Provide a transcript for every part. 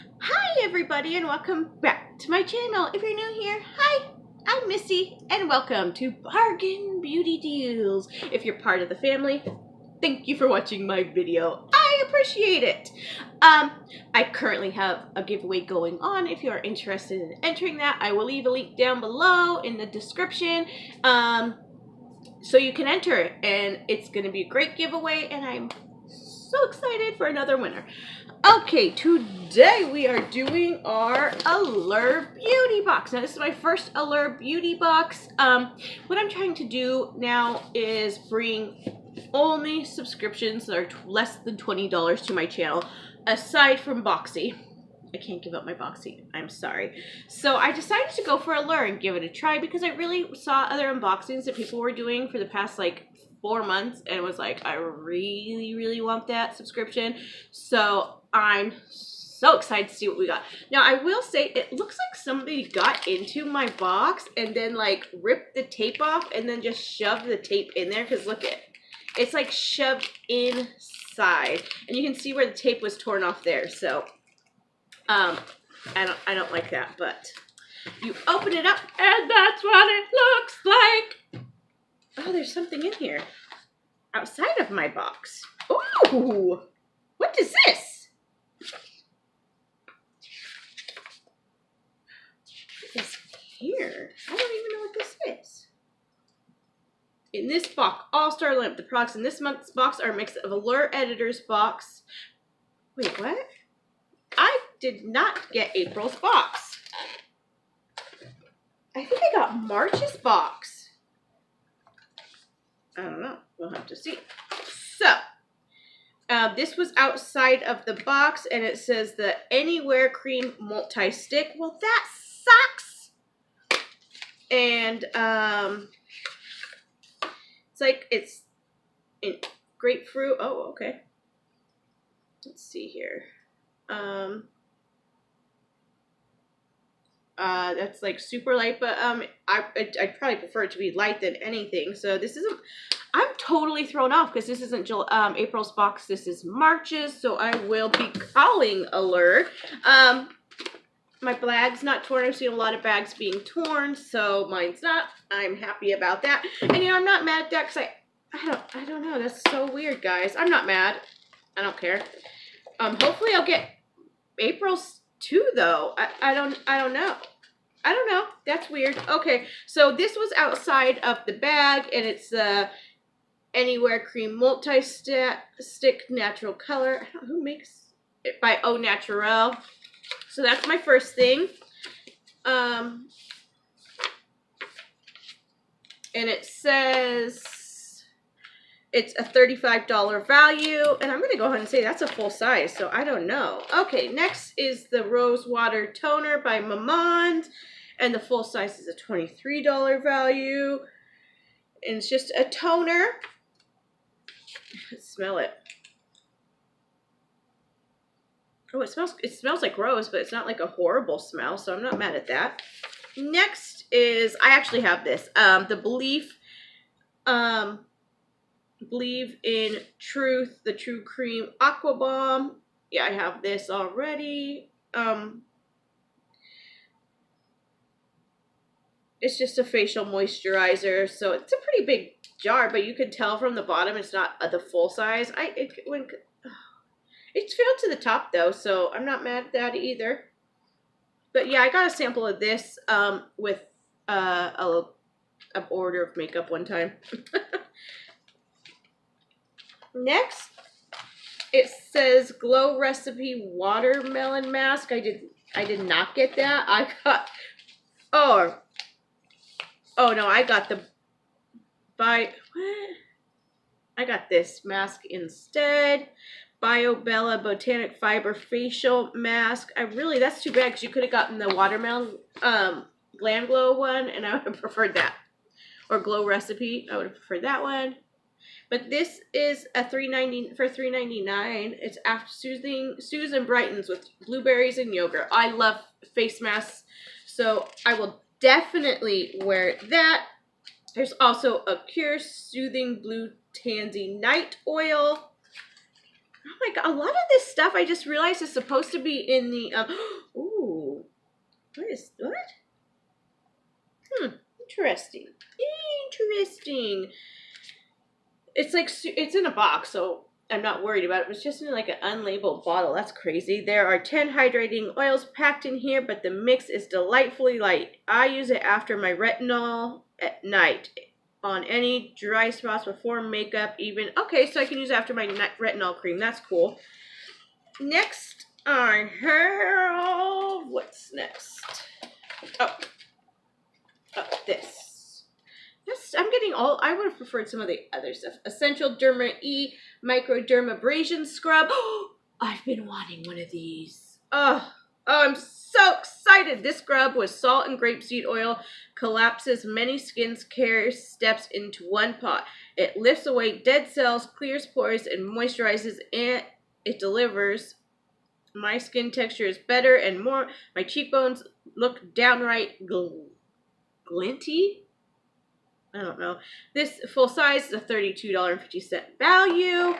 Hi everybody and welcome back to my channel. If you're new here, hi, I'm Missy and welcome to Bargain Beauty Deals. If you're part of the family, thank you for watching my video. I appreciate it. I currently have a giveaway going on. If you are interested in entering that, I will leave a link down below in the description. So you can enter it, and it's going to be a great giveaway, and I'm so excited for another winner. Okay, today we are doing our Allure Beauty Box. Now, this is my first Allure Beauty Box. What I'm trying to do now is bring only subscriptions that are less than $20 to my channel, aside from Boxy. I can't give up my Boxy. I'm sorry. So I decided to go for Allure and give it a try because I really saw other unboxings that people were doing for the past like 4 months and was like, I really want that subscription. So I'm so excited to see what we got. Now I will say it looks like somebody got into my box and then like ripped the tape off and then just shoved the tape in there, because look, it's like shoved inside and you can see where the tape was torn off there. So I don't like that, but you open it up and that's what it looks like. Oh, there's something in here outside of my box. Ooh, what is this? What is here? I don't even know what this is. In this box, All-Star Lamp. The products in this month's box are a mix of Allure Editor's box. Wait, what? I did not get April's box. I think I got March's box. I don't know. We'll have to see. So, this was outside of the box, and it says the Anywhere Cream Multi-Stick. Well, that sucks. And, it's like, it's in grapefruit. Oh, okay. Let's see here. That's like super light, but I'd probably prefer it to be light than anything. So this isn't, I'm totally thrown off because this isn't April's box, this is March's, so I will be calling Allure. My bag's not torn. I've seen a lot of bags being torn, so mine's not. I'm happy about that. And you know, I'm not mad at that because I don't know, that's so weird, guys. I'm not mad. I don't care. Hopefully I'll get April's too, though. I don't know. I don't know. That's weird. Okay, so this was outside of the bag, and it's the Anywhere Cream Multi-Stick Natural Color. Who makes it? By Au Naturel. So that's my first thing. And it says it's a $35 value, and I'm going to go ahead and say that's a full size, so I don't know. Okay, next is the Rose Water Toner by Mamond, and the full size is a $23 value, and it's just a toner. Let's smell it. Oh, it smells like rose, but it's not like a horrible smell, so I'm not mad at that. Next is, I actually have this, the Believe in Truth, the True Cream Aqua Bomb. Yeah, I have this already. It's just a facial moisturizer, so it's a pretty big jar, but you can tell from the bottom it's not the full size. It's filled to the top though, so I'm not mad at that either. But yeah, I got a sample of this with a order of makeup one time. Next, it says Glow Recipe Watermelon Mask. I did not get that. I got, oh no, I got I got this mask instead. BioBella Botanic Fiber Facial Mask. That's too bad because you could have gotten the watermelon Glam Glow one, and I would have preferred that. Or Glow Recipe, I would have preferred that one. But this is a $3.99. It's after soothes and brightens with blueberries and yogurt. I love face masks, so I will definitely wear that. There's also a Cure Soothing Blue Tansy Night Oil. Oh my god, a lot of this stuff I just realized is supposed to be in the, ooh, what? Interesting. Interesting. It's like, it's in a box, so I'm not worried about it. It's just in like an unlabeled bottle. That's crazy. There are 10 hydrating oils packed in here, but the mix is delightfully light. I use it after my retinol at night on any dry spots before makeup even. Okay, so I can use it after my retinol cream. That's cool. Next I have, what's next? Oh, this. I'm getting all, I would have preferred some of the other stuff. Essential Derma E Microdermabrasion Scrub. I've been wanting one of these. Oh, I'm so excited. This scrub with salt and grapeseed oil collapses many skin care steps into one pot. It lifts away dead cells, clears pores, and moisturizes, and it delivers. My skin texture is better and more. My cheekbones look downright glinty. I don't know. This full size is a $32.50 value.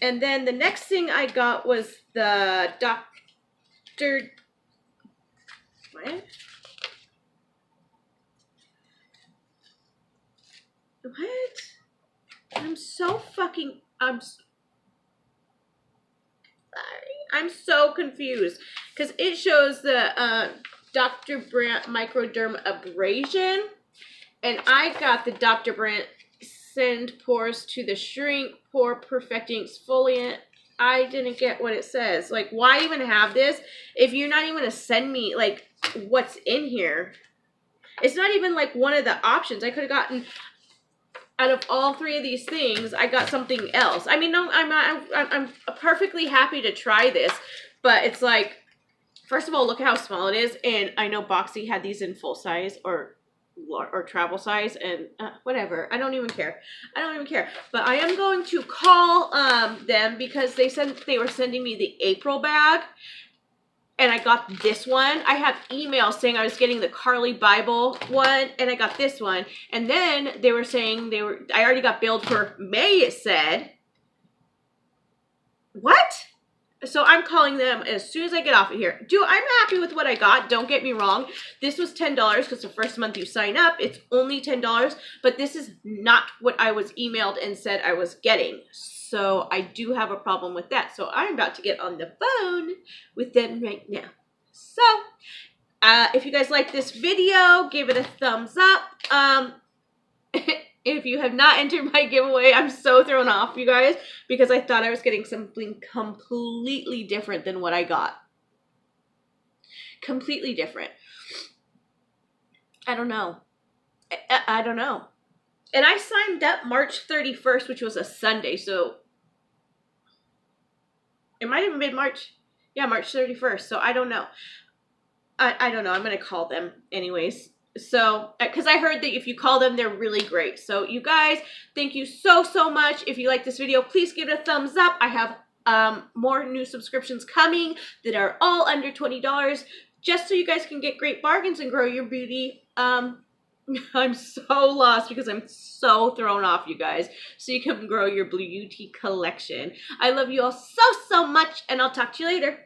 And then the next thing I got was the Dr. What? I'm so fucking, I'm sorry. I'm so confused because it shows the Dr. Brandt Microderm Abrasion. And I got the Dr. Brandt Send Pores to the Shrink Pore Perfecting Exfoliant. I didn't get what it says. Like, why even have this if you're not even going to send me, like, what's in here? It's not even, like, one of the options. I could have gotten, out of all three of these things, I got something else. I mean, no, I'm perfectly happy to try this. But it's like, first of all, look how small it is. And I know Boxy had these in full size or travel size, and whatever. I don't even care. But I am going to call them because they said they were sending me the April bag, and I got this one. I have emails saying I was getting the Carly Bible one, and I got this one. And then they were saying I already got billed for May, it said. What? So I'm calling them as soon as I get off of here. I'm happy with what I got. Don't get me wrong. This was $10 because the first month you sign up, it's only $10. But this is not what I was emailed and said I was getting. So I do have a problem with that. So I'm about to get on the phone with them right now. So if you guys like this video, give it a thumbs up. If you have not entered my giveaway, I'm so thrown off, you guys, because I thought I was getting something completely different than what I got. Completely different. I don't know. I don't know. And I signed up March 31st, which was a Sunday, so it might have been March. Yeah, March 31st, so I don't know. I don't know. I'm going to call them anyways. So, because I heard that if you call them, they're really great. So, you guys, thank you so much. If you like this video, please give it a thumbs up. I have more new subscriptions coming that are all under $20, just so you guys can get great bargains and grow your beauty. I'm so lost because I'm so thrown off, you guys. So you can grow your beauty collection. I love you all so much, and I'll talk to you later.